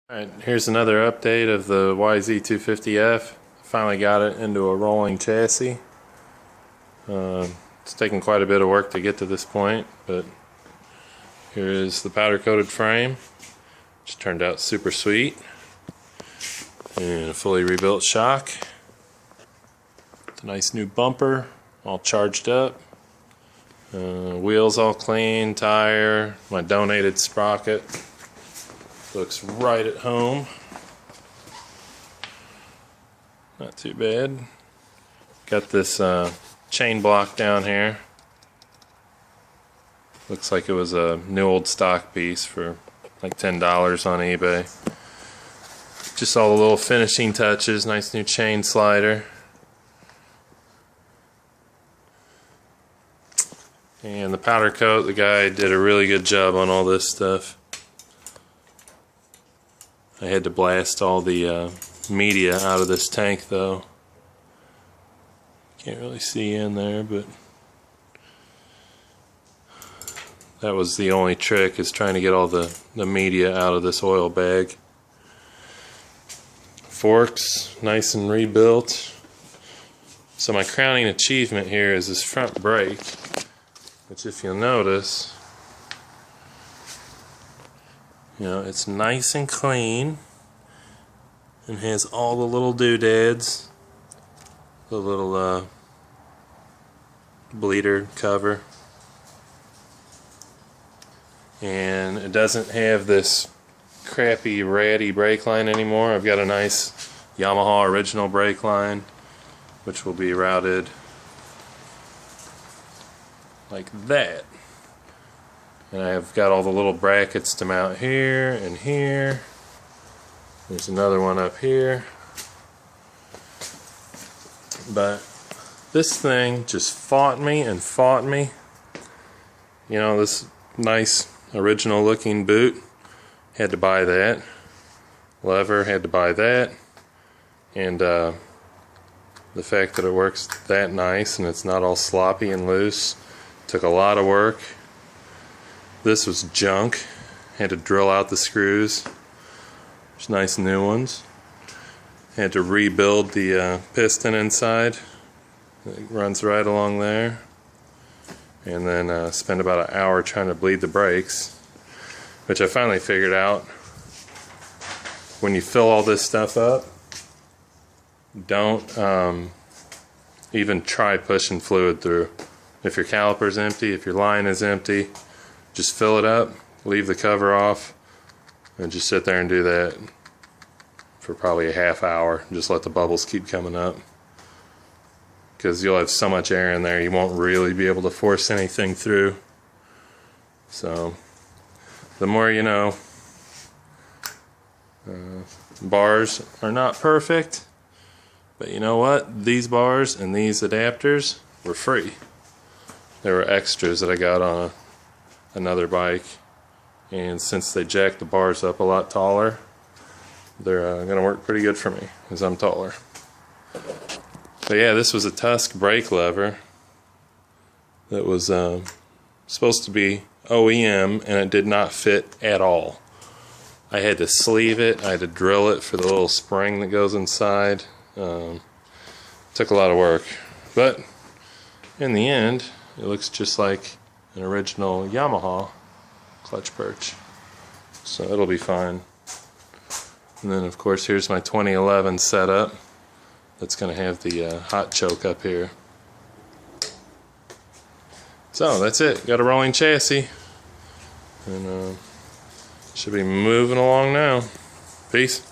Alright, here's another update of the yz250f. Finally got it into a rolling chassis. It's taken quite a bit of work to get to this point, but here is the powder coated frame, which turned out super sweet, and a fully rebuilt shock. It's a nice new bumper, all charged up. Wheels all clean, tire, my donated sprocket. Looks right at home. Not too bad. Got this chain block down here. Looks like it was a new old stock piece for like $10 on eBay. Just all the little finishing touches. Nice new chain slider. And the powder coat, the guy did a really good job on all this stuff. I had to blast all the media out of this tank though. Can't really see in there, but that was the only trick, is trying to get all the media out of this oil bag. Forks, nice and rebuilt. So my crowning achievement here is this front brake, which if you'll notice, you know, it's nice and clean and has all the little doodads, the little bleeder cover, and it doesn't have this crappy ratty brake line anymore. I've got a nice Yamaha original brake line, which will be routed like that. And I've got all the little brackets to mount here and here. There's another one up here. But this thing just fought me and fought me. You know, this nice original looking boot, had to buy that. Lever, had to buy that. And the fact that it works that nice and it's not all sloppy and loose took a lot of work. This was junk. Had to drill out the screws. There's nice new ones. Had to rebuild the piston inside. It runs right along there. And then spend about an hour trying to bleed the brakes, which I finally figured out. When you fill all this stuff up, don't even try pushing fluid through. If your caliper's empty, if your line is empty, just fill it up, leave the cover off, and just sit there and do that for probably a half hour. Just let the bubbles keep coming up, because you'll have so much air in there you won't really be able to force anything through. So the more you know. Bars are not perfect, but you know what? These bars and these adapters were free. They were extras that I got on another bike, and since they jacked the bars up a lot taller, they're going to work pretty good for me because I'm taller. But yeah, this was a Tusk brake lever that was supposed to be OEM, and it did not fit at all. I had to sleeve it, I had to drill it for the little spring that goes inside. Took a lot of work, but in the end it looks just like an original Yamaha clutch perch, so it'll be fine. And then of course here's my 2011 setup that's going to have the hot choke up here. So that's it, got a rolling chassis, and should be moving along now. Peace.